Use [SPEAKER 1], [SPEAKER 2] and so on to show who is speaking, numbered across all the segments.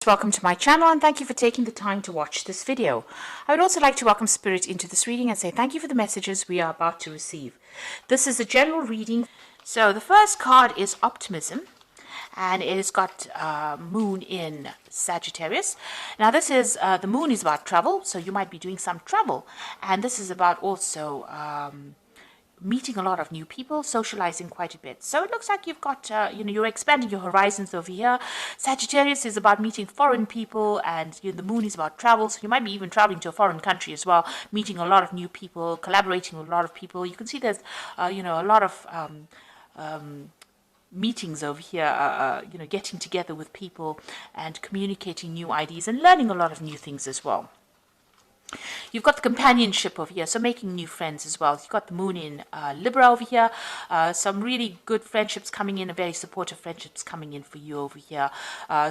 [SPEAKER 1] welcome to my channel and thank you for taking the time to watch this video. I would also like to welcome Spirit into this reading and say thank you for the messages we are about to receive. This is a general reading. So the first card is Optimism, and it has got Moon in Sagittarius. Now this is, the Moon is about travel, so you might be doing some travel. And this is about also meeting a lot of new people, socializing quite a bit. So it looks like you've got, you're expanding your horizons over here. Sagittarius is about meeting foreign people, and the Moon is about travel. So you might be even traveling to a foreign country as well, meeting a lot of new people, collaborating with a lot of people. You can see there's, a lot of meetings over here, getting together with people and communicating new ideas and learning a lot of new things as well. You've got the companionship over here, so making new friends as well. You've got the Moon in Libra over here. Some really good friendships coming in, very supportive friendships coming in for you over here.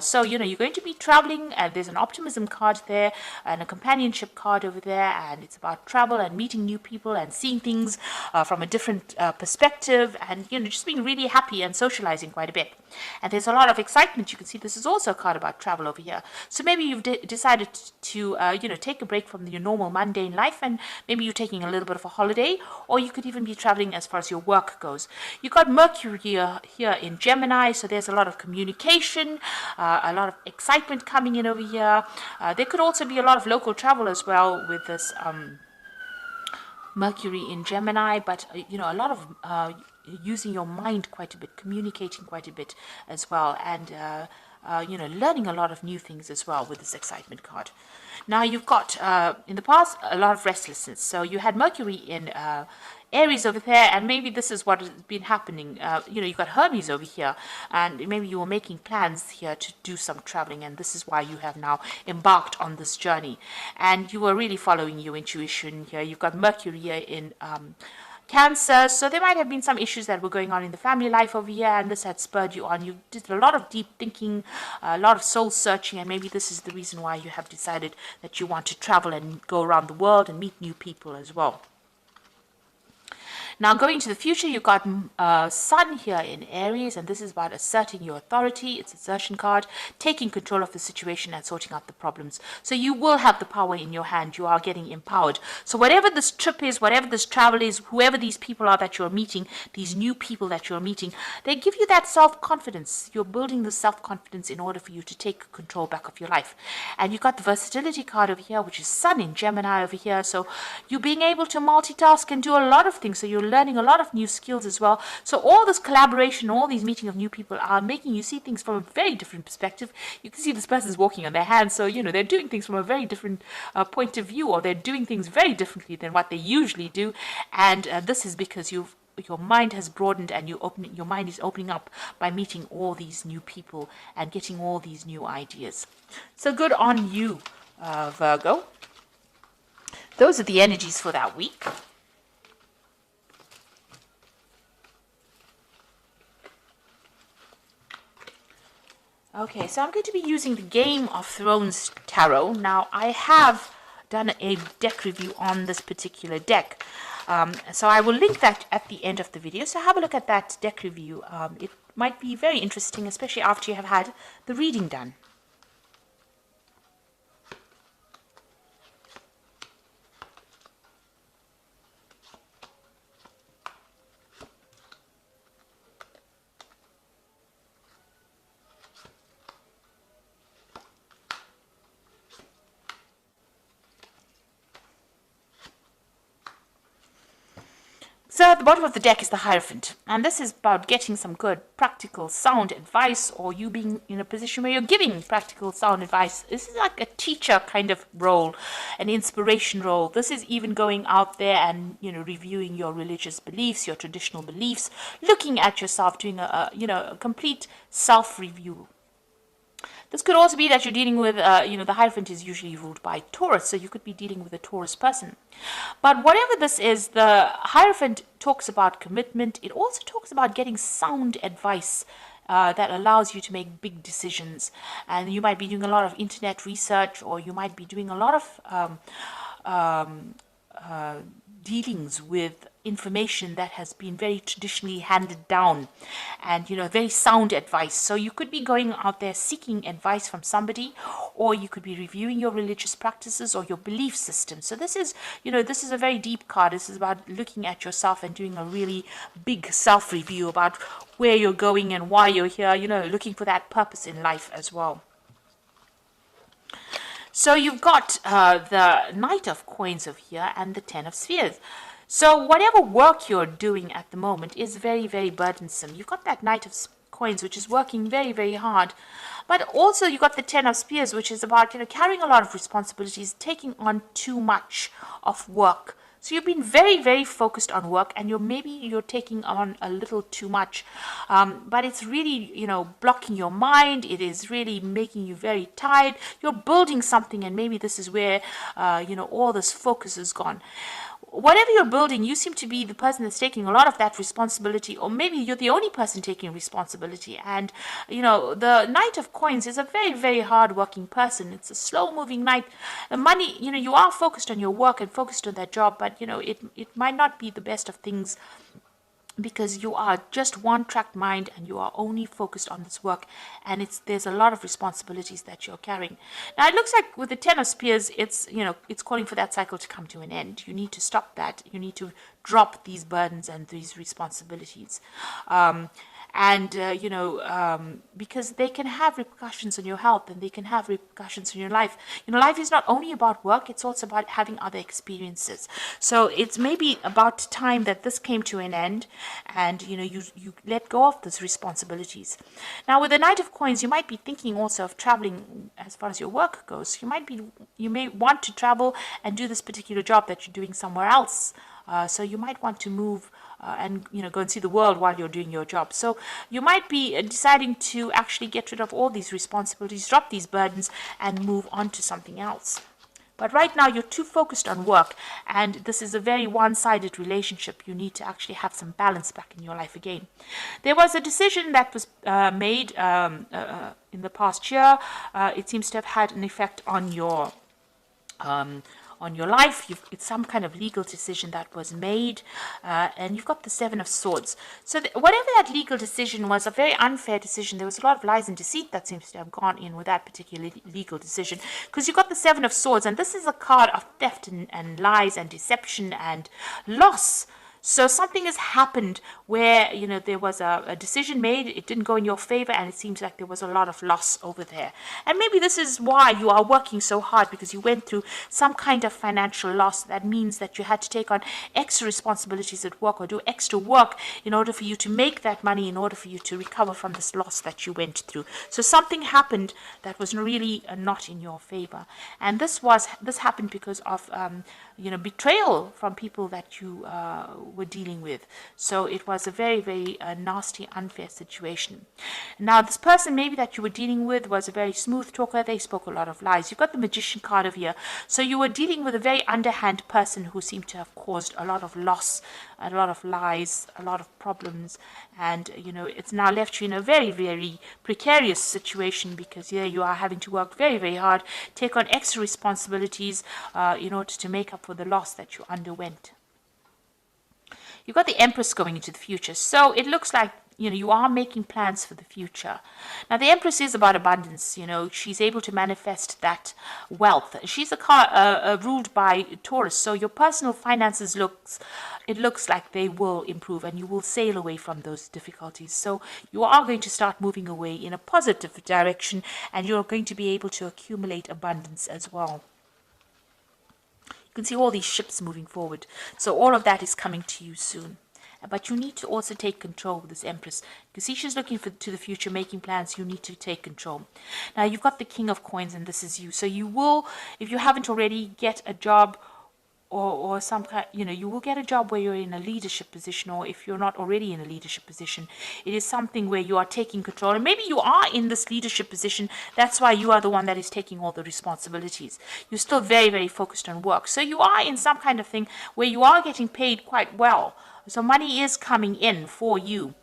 [SPEAKER 1] So, you're going to be traveling, and there's an optimism card there and a companionship card over there, and it's about travel and meeting new people and seeing things from a different perspective, and, just being really happy and socializing quite a bit. And there's a lot of excitement. You can see this is also a card about travel over here. So maybe you've decided to, take a break from your normal mundane life, and maybe you're taking a little bit of a holiday, or you could even be traveling as far as your work goes. You've got Mercury here in Gemini, so there's a lot of communication, a lot of excitement coming in over here. There could also be a lot of local travel as well with this Mercury in Gemini, but a lot of using your mind quite a bit, communicating quite a bit as well, and learning a lot of new things as well with this excitement card. Now you've got, in the past, a lot of restlessness. So you had Mercury in Aries over there, and maybe this is what has been happening. You've got Hermes over here, and maybe you were making plans here to do some traveling, and this is why you have now embarked on this journey. And you were really following your intuition here. You've got Mercury here in Cancer, so there might have been some issues that were going on in the family life over here, and this had spurred you on. You did a lot of deep thinking, a lot of soul searching, and maybe this is the reason why you have decided that you want to travel and go around the world and meet new people as well. Now, going to the future, you've got Sun here in Aries, and this is about asserting your authority. It's an assertion card, taking control of the situation and sorting out the problems. So you will have the power in your hand. You are getting empowered. So whatever this trip is, whatever this travel is, whoever these people are that you're meeting, these new people that you're meeting, they give you that self-confidence. You're building the self-confidence in order for you to take control back of your life. And you've got the versatility card over here, which is Sun in Gemini over here. So you're being able to multitask and do a lot of things. So you're learning a lot of new skills as well. So all this collaboration, all these meeting of new people are making you see things from a very different perspective. You can see this person's walking on their hands, so they're doing things from a very different point of view, or they're doing things very differently than what they usually do. And this is because your mind has broadened, and your mind is opening up by meeting all these new people and getting all these new ideas. So good on you, Virgo. Those are the energies for that week. Okay, so I'm going to be using the Game of Thrones Tarot. Now, I have done a deck review on this particular deck. So I will link that at the end of the video. So have a look at that deck review. It might be very interesting, especially after you have had the reading done. So at the bottom of the deck is the Hierophant, and this is about getting some good, practical, sound advice, or you being in a position where you're giving practical, sound advice. This is like a teacher kind of role, an inspiration role. This is even going out there and, reviewing your religious beliefs, your traditional beliefs, looking at yourself, doing a complete self-review. This could also be that you're dealing with, the Hierophant is usually ruled by Taurus, so you could be dealing with a Taurus person. But whatever this is, the Hierophant talks about commitment. It also talks about getting sound advice that allows you to make big decisions. And you might be doing a lot of internet research, or you might be doing a lot of dealings with information that has been very traditionally handed down, and very sound advice. So you could be going out there seeking advice from somebody, or you could be reviewing your religious practices or your belief system. So this is a very deep card. This is about looking at yourself and doing a really big self-review about where you're going and why you're here, looking for that purpose in life as well. So you've got the Knight of Coins over here and the Ten of Spheres. So whatever work you're doing at the moment is very, very burdensome. You've got that Knight of Coins, which is working very, very hard. But also you've got the Ten of Spears, which is about, carrying a lot of responsibilities, taking on too much of work. So you've been very, very focused on work, and you're taking on a little too much. But it's really, blocking your mind. It is really making you very tired. You're building something, and maybe this is where, all this focus is gone. Whatever you're building, you seem to be the person that's taking a lot of that responsibility, or maybe you're the only person taking responsibility. And, the Knight of Coins is a very, very hard-working person. It's a slow-moving knight. The money, you are focused on your work and focused on that job, but, it might not be the best of things, because you are just one-track mind and you are only focused on this work, and there's a lot of responsibilities that you're carrying. Now it looks like with the Ten of Spears, it's calling for that cycle to come to an end. You need to stop that. You need to drop these burdens and these responsibilities. Because they can have repercussions on your health, and they can have repercussions on your life. Life is not only about work, it's also about having other experiences. So it's maybe about time that this came to an end, and you let go of those responsibilities. Now with the Knight of Coins, you might be thinking also of traveling as far as your work goes. You may want to travel and do this particular job that you're doing somewhere else. So you might want to move and go and see the world while you're doing your job. So you might be deciding to actually get rid of all these responsibilities, drop these burdens, and move on to something else. But right now you're too focused on work, and this is a very one-sided relationship. You need to actually have some balance back in your life again. There was a decision that was made in the past year. It seems to have had an effect on your life. It's some kind of legal decision that was made, and you've got the Seven of Swords. So whatever that legal decision was, a very unfair decision. There was a lot of lies and deceit that seems to have gone in with that particular legal decision, because you've got the Seven of Swords, and this is a card of theft and lies and deception and loss. So something has happened where, there was a decision made, it didn't go in your favor, and it seems like there was a lot of loss over there. And maybe this is why you are working so hard, because you went through some kind of financial loss. That means that you had to take on extra responsibilities at work, or do extra work in order for you to make that money, in order for you to recover from this loss that you went through. So something happened that was really not in your favor. And this happened because of betrayal from people that you were dealing with. So it was a very, very nasty, unfair situation. Now this person maybe that you were dealing with was a very smooth talker. They spoke a lot of lies. You've got the Magician card over here. So you were dealing with a very underhand person who seemed to have caused a lot of loss, a lot of lies, a lot of problems, and it's now left you in a very, very precarious situation, because here you are having to work very, very hard, take on extra responsibilities in order to make up for the loss that you underwent. You've got the Empress going into the future. So it looks like, you are making plans for the future. Now, the Empress is about abundance. She's able to manifest that wealth. She's ruled by Taurus. So your personal finances looks like they will improve, and you will sail away from those difficulties. So you are going to start moving away in a positive direction, and you're going to be able to accumulate abundance as well. You can see all these ships moving forward. So all of that is coming to you soon. But you need to also take control with this Empress. You see, she's looking to the future, making plans. You need to take control. Now, you've got the King of Coins, and this is you. So you will, if you haven't already, get a job, or some kind, you will get a job where you're in a leadership position, or if you're not already in a leadership position, it is something where you are taking control. And maybe you are in this leadership position. That's why you are the one that is taking all the responsibilities. You're still very, very focused on work. So you are in some kind of thing where you are getting paid quite well. So money is coming in for you.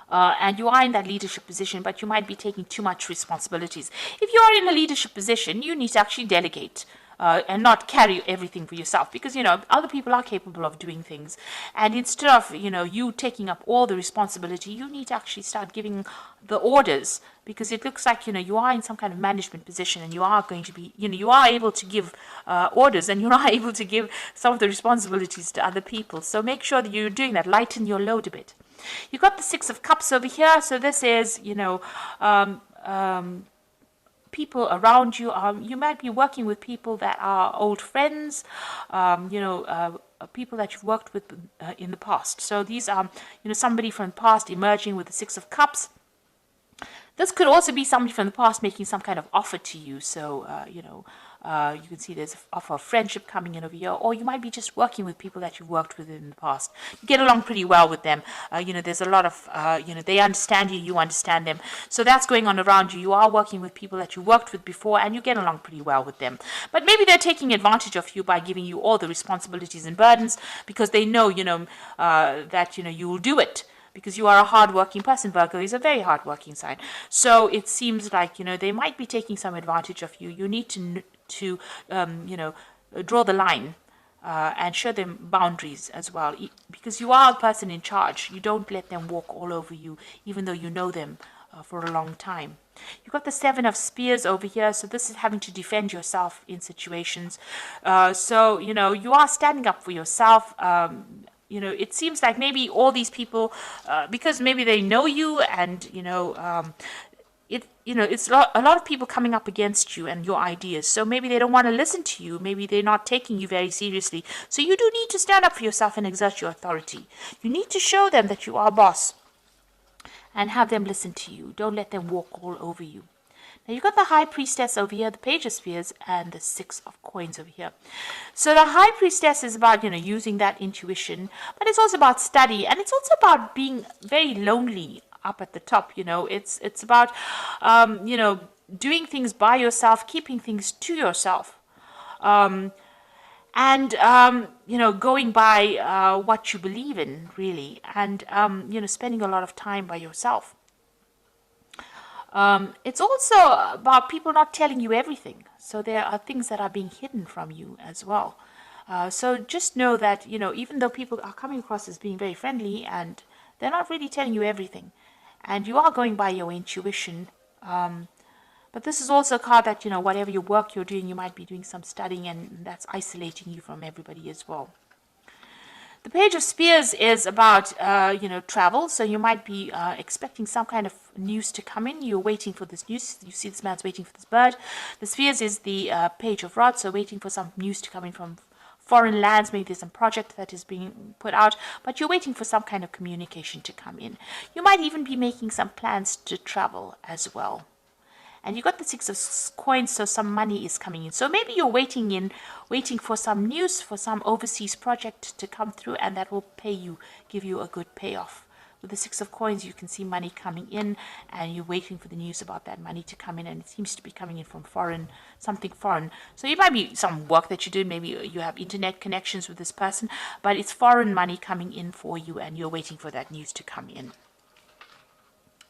[SPEAKER 1] And you are in that leadership position, but you might be taking too much responsibilities. If you are in a leadership position, you need to actually delegate. and not carry everything for yourself, because other people are capable of doing things, and instead of you taking up all the responsibility, you need to actually start giving the orders, because it looks like you are in some kind of management position, and you are going to be you are able to give orders, and you are able to give some of the responsibilities to other people. So make sure that you're doing that. Lighten your load a bit. You've got the Six of Cups over here, so this is people around you. You might be working with people that are old friends, people that you've worked with in the past. So these are, somebody from the past emerging with the Six of Cups. This could also be somebody from the past making some kind of offer to you. So, you can see there's an offer of friendship coming in over here, or you might be just working with people that you've worked with in the past. You get along pretty well with them. There's a lot of, they understand you, you understand them. So that's going on around you. You are working with people that you worked with before, and you get along pretty well with them. But maybe they're taking advantage of you by giving you all the responsibilities and burdens, because they know, that, you will do it. Because you are a hard-working person. Virgo is a very hard-working sign. So it seems like, they might be taking some advantage of you. You need to draw the line and show them boundaries as well. Because you are a person in charge. You don't let them walk all over you, even though you know them for a long time. You've got the Seven of Spears over here. So this is having to defend yourself in situations. So, you are standing up for yourself. It seems like maybe all these people, because maybe they know you, and it's a lot of people coming up against you and your ideas. So maybe they don't want to listen to you. Maybe they're not taking you very seriously. So you do need to stand up for yourself and exert your authority. You need to show them that you are a boss, and have them listen to you. Don't let them walk all over you. Now you've got the High Priestess over here, the Page of Spears, and the Six of Coins over here. So the High Priestess is about, using that intuition, but it's also about study, and it's also about being very lonely up at the top. It's about, doing things by yourself, keeping things to yourself, and going by what you believe in, really, and, spending a lot of time by yourself. It's also about people not telling you everything. So there are things that are being hidden from you as well. So just know that, even though people are coming across as being very friendly, and they're not really telling you everything. And you are going by your intuition. But this is also a card that, whatever your work you're doing, you might be doing some studying, and that's isolating you from everybody as well. The Page of Spears is about, travel. So you might be expecting some kind of news to come in. You're waiting for this news. You see this man's waiting for this bird. The Spheres is the Page of Rods, so waiting for some news to come in from foreign lands. Maybe there's some project that is being put out, but you're waiting for some kind of communication to come in. You might even be making some plans to travel as well. And you got the Six of Coins, so some money is coming in. So maybe you're waiting for some news, for some overseas project to come through, and that will give you a good payoff. With the Six of Coins, you can see money coming in, and you're waiting for the news about that money to come in, and it seems to be coming in from something foreign. So it might be some work that you do. Maybe you have internet connections with this person, but it's foreign money coming in for you, and you're waiting for that news to come in.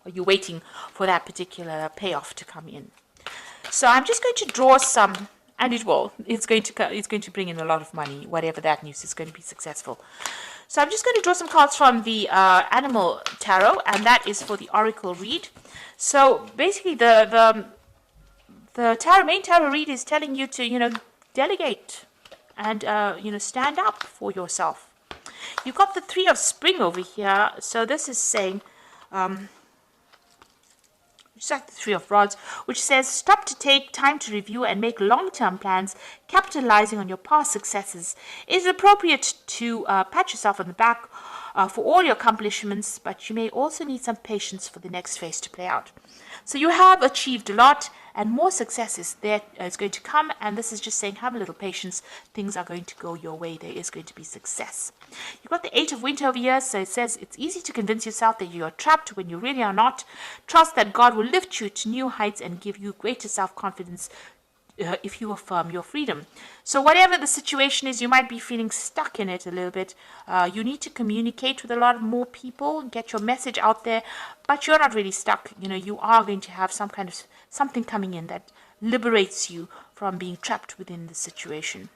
[SPEAKER 1] Or you're waiting for that particular payoff to come in. So I'm just going to draw some, and it will. It's going to bring in a lot of money. Whatever that news is going to be successful. So I'm just going to draw some cards from the Animal Tarot, and that is for the Oracle read. So basically, the main tarot read is telling you to delegate and stand up for yourself. You've got the Three of Spring over here. So this is saying. Just like the Three of Rods, which says, stop to take time to review and make long-term plans, capitalizing on your past successes. It is appropriate to pat yourself on the back for all your accomplishments, but you may also need some patience for the next phase to play out. So you have achieved a lot, and more success is going to come, and this is just saying, have a little patience. Things are going to go your way. There is going to be success. You've got the Eight of Winter over here, so it says it's easy to convince yourself that you are trapped when you really are not. Trust that God will lift you to new heights and give you greater self-confidence if you affirm your freedom. So whatever the situation is, you might be feeling stuck in it a little bit. You need to communicate with a lot more people, get your message out there, but you're not really stuck. You are going to have some kind of something coming in that liberates you from being trapped within the situation.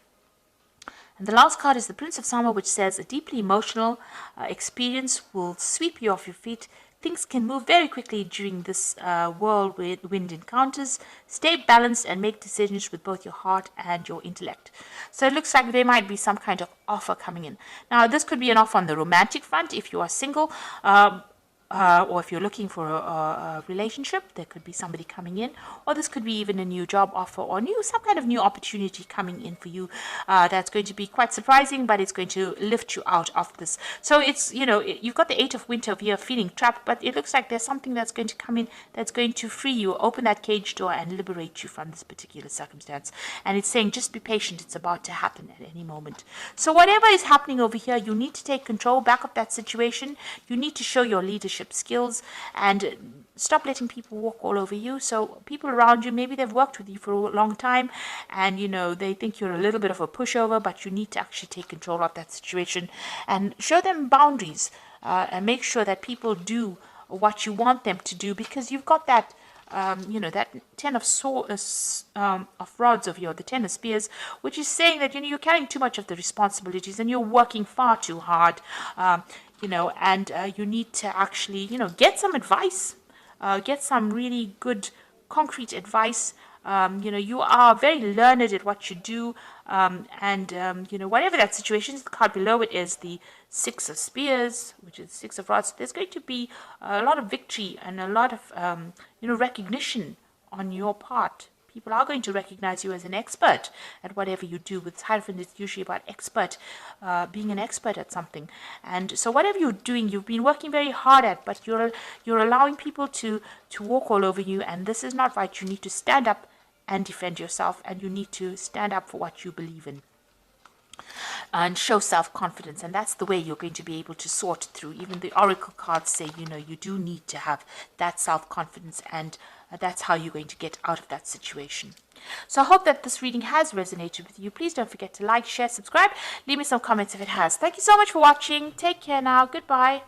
[SPEAKER 1] And the last card is the Prince of Summer, which says a deeply emotional experience will sweep you off your feet. Things can move very quickly during this whirlwind encounters. Stay balanced and make decisions with both your heart and your intellect. So it looks like there might be some kind of offer coming in. Now, this could be an offer on the romantic front if you are single. Or if you're looking for a relationship, there could be somebody coming in, or this could be even a new job offer or some kind of new opportunity coming in for you. That's going to be quite surprising, but it's going to lift you out of this. So it's, you've got the Eight of Winter here feeling trapped, but it looks like there's something that's going to come in that's going to free you, open that cage door and liberate you from this particular circumstance. And it's saying just be patient, it's about to happen at any moment. So whatever is happening over here, you need to take control back of that situation. You need to show your leadership skills and stop letting people walk all over you. So people around you, maybe they've worked with you for a long time and they think you're a little bit of a pushover, but you need to actually take control of that situation and show them boundaries and make sure that people do what you want them to do, because you've got that that 10 of rods over here, the 10 of spears, which is saying that you're carrying too much of the responsibilities and you're working far too hard. And you need to actually, get some advice, get some really good concrete advice. You are very learned at what you do. Whatever that situation is, the card below it is the Six of Spears, which is Six of Rods. There's going to be a lot of victory and a lot of, recognition on your part. People are going to recognize you as an expert at whatever you do. With Hierophant, it's usually about being an expert at something. And so whatever you're doing, you've been working very hard at, but you're allowing people to walk all over you, and this is not right. You need to stand up and defend yourself, and you need to stand up for what you believe in and show self-confidence, and that's the way you're going to be able to sort through. Even the oracle cards say you do need to have that self-confidence, and that's how you're going to get out of that situation. So I hope that this reading has resonated with you. Please don't forget to like, share, subscribe, leave me some comments if it has. Thank you so much for watching. Take care now. Goodbye.